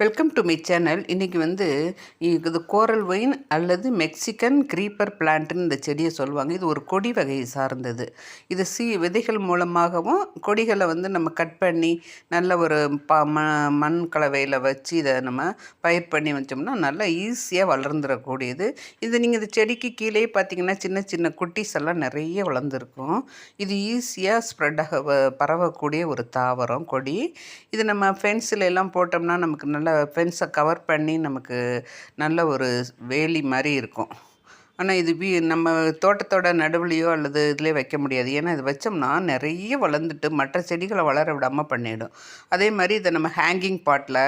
Welcome to my channel. இன்றைக்கி வந்து இது கோரல் ஒயின் அல்லது மெக்சிகன் க்ரீப்பர் பிளான்ட்டுன்னு இந்த செடியை சொல்லுவாங்க. இது ஒரு கொடி வகையை சார்ந்தது. இது விதைகள் மூலமாகவும் கொடிகளை வந்து நம்ம கட் பண்ணி நல்ல ஒரு மண் கலவையில் வச்சு இதை நம்ம பயிர் பண்ணி வச்சோம்னா நல்லா ஈஸியாக வளர்ந்துடக்கூடியது. இது நீங்கள் இந்த செடிக்கு கீழே பார்த்தீங்கன்னா சின்ன சின்ன குட்டிஸ் எல்லாம் நிறைய வளர்ந்துருக்கும். இது ஈஸியாக ஸ்ப்ரெட் பரவக்கூடிய ஒரு தாவரம் கொடி. இது நம்ம ஃபென்ஸில் எல்லாம் போட்டோம்னா நமக்கு நல்ல ஃபென்ஸை கவர் பண்ணி நமக்கு நல்ல ஒரு வேலி மாதிரி இருக்கும். ஆனால் இது நம்ம தோட்டத்தோட நடுவுலையோ அல்லது இதிலே வைக்க முடியாது. ஏன்னா இது வச்சோம்னா நிறைய வளர்ந்துட்டு மற்ற செடிகளை வளர விடாமல் பண்ணிடும். அதே மாதிரி இதை நம்ம ஹேங்கிங் பாட்டில்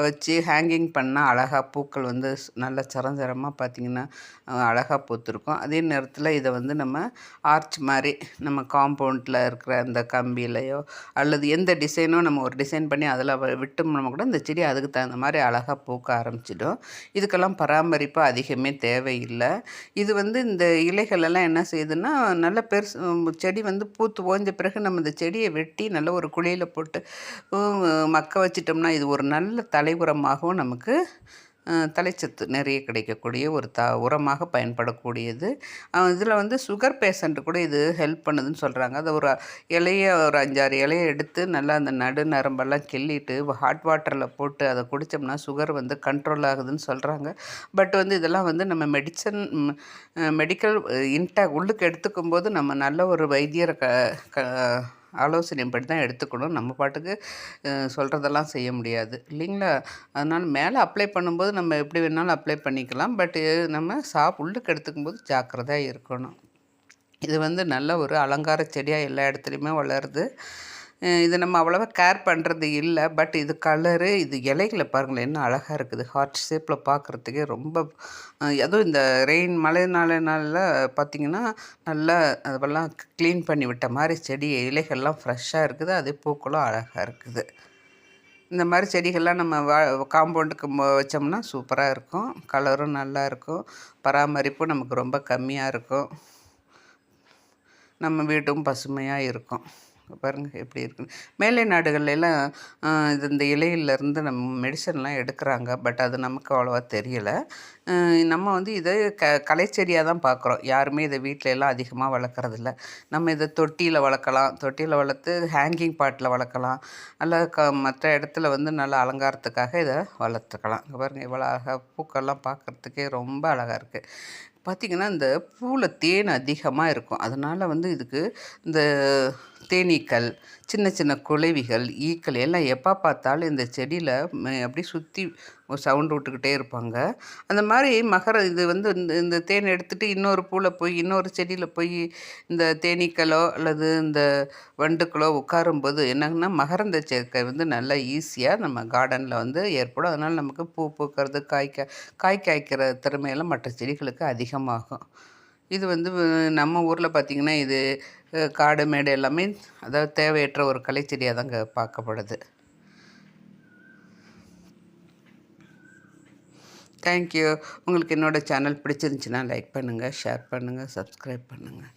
வச்சு ஹேங்கிங் பண்ணால் அழகாக பூக்கள் வந்து நல்ல சரஞ்சரமாக பார்த்திங்கன்னா அழகாக பூத்துருக்கும். அதே நேரத்தில் இதை வந்து நம்ம ஆர்ச் மாதிரி நம்ம காம்பவுண்டில் இருக்கிற அந்த கம்பியிலையோ அல்லது எந்த டிசைனோ நம்ம ஒரு டிசைன் பண்ணி அதில் விட்டோம்னா கூட இந்த செடி அதுக்கு தகுந்த மாதிரி அழகாக பூக்க ஆரம்பிச்சிடும். இதுக்கெல்லாம் பராமரிப்பு அதிகமே தேவையில்லை. இது வந்து இந்த இலைகளெல்லாம் என்ன செய்யுதுன்னா நல்ல பெருசு செடி வந்து பூத்து ஓஞ்ச பிறகு நம்ம இந்த செடியை வெட்டி நல்ல ஒரு குழியில் போட்டு மக்க வச்சிட்டோம்னா இது ஒரு நல்ல தலைவுரமாகவும் நமக்கு தலைச்சத்து நிறைய கிடைக்கக்கூடிய ஒரு உரமாக பயன்படக்கூடியது. இதில் வந்து சுகர் பேஷண்ட்டு கூட இது ஹெல்ப் பண்ணுதுன்னு சொல்கிறாங்க. அதை ஒரு இலையை ஒரு 5-6 இலையை எடுத்து நல்லா அந்த நரம்பெல்லாம் கிள்ளிட்டு ஹாட் வாட்டரில் போட்டு அதை குடித்தோம்னா சுகர் வந்து கண்ட்ரோல் ஆகுதுன்னு சொல்கிறாங்க. பட் வந்து இதெல்லாம் வந்து நம்ம மெடிக்கல் உள்ளுக்கு எடுத்துக்கும்போது நம்ம நல்ல ஒரு வைத்தியரை ஆலோசனைப்படி தான் எடுத்துக்கணும். நம்ம பாட்டுக்கு சொல்கிறதெல்லாம் செய்ய முடியாது இல்லைங்களா? அதனால் மேலே அப்ளை பண்ணும்போது நம்ம எப்படி வேணாலும் அப்ளை பண்ணிக்கலாம். பட்டு நம்ம உள்ளுக்கு எடுத்துக்கும்போது ஜாக்கிரதையாக இருக்கணும். இது வந்து நல்ல ஒரு அலங்கார செடியாக எல்லா இடத்துலையுமே வளருது. இது நம்ம அவ்வளோவா கேர் பண்ணுறது இல்லை. பட் இது கலரு இது இலைகளை பாருங்களேன் என்ன அழகாக இருக்குது. ஹார்ட் ஷேப்பில் பார்க்குறதுக்கே ரொம்ப அதுவும் இந்த மழை நாளில் பார்த்திங்கன்னா நல்லா அதெல்லாம் க்ளீன் பண்ணி விட்ட மாதிரி செடி இலைகள்லாம் ஃப்ரெஷ்ஷாக இருக்குது. அதே பூக்களும் அழகாக இருக்குது. இந்த மாதிரி செடிகள்லாம் நம்ம காம்பவுண்டுக்கு வச்சோம்னா சூப்பராக இருக்கும். கலரும் நல்லா இருக்கும். பராமரிப்பும் நமக்கு ரொம்ப கம்மியாக இருக்கும். நம்ம வீட்டும் பசுமையாக இருக்கும். பாருங்கள் எப்படி இருக்குன்னு. மேலை நாடுகள்லாம் இந்த இலையிலேருந்து நம்ம மெடிசன்லாம் எடுக்கிறாங்க. பட் அது நமக்கு அவ்வளோவா தெரியலை. நம்ம வந்து இதை கலைச்செடியாக தான் பார்க்குறோம். யாருமே இதை வீட்டில எல்லாம் அதிகமாக வளர்க்குறதில்ல. நம்ம இதை தொட்டியில் வளர்க்கலாம். தொட்டியில் வளர்த்து ஹேங்கிங் பாட்டில் வளர்க்கலாம். அல்ல மற்ற இடத்துல வந்து நல்லா அலங்காரத்துக்காக இதை வளர்த்துக்கலாம். இங்கே பாருங்கள் இவ்வளோ அழகாக பூக்கள்லாம் பார்க்குறதுக்கே ரொம்ப அழகாக இருக்குது. பார்த்திங்கன்னா இந்த பூவில் தேன் அதிகமாக இருக்கும். அதனால் வந்து இதுக்கு இந்த தேனீக்கள் சின்ன சின்ன குளவிகள் ஈக்கள் எல்லாம் எப்போ பார்த்தாலும் இந்த செடியில் அப்படியே சுற்றி சவுண்டு விட்டுக்கிட்டே இருப்பாங்க. அந்த மாதிரி இது வந்து இந்த தேன் எடுத்துகிட்டு இன்னொரு பூவில் போய் இன்னொரு செடியில் போய் இந்த தேனீக்களோ அல்லது இந்த வண்டுக்களோ உட்காரும்போது என்னங்கன்னா மகரந்த சேர்க்கை வந்து நல்லா ஈஸியாக நம்ம கார்டனில் வந்து ஏற்படும். அதனால் நமக்கு பூ பூக்கிறது காய் காய்க்கிற திறமையெல்லாம் மற்ற செடிகளுக்கு அதிகமாகும். இது வந்து நம்ம ஊரில் பார்த்திங்கன்னா இது காடு மேடு எல்லாமே அதாவது தேவையற்ற ஒரு கலைச்செடியாக தாங்க பார்க்கப்படுது. தேங்க்யூ. உங்களுக்கு என்னோடய சேனல் பிடிச்சிருந்துச்சின்னா லைக் பண்ணுங்கள், ஷேர் பண்ணுங்கள், சப்ஸ்கிரைப் பண்ணுங்கள்.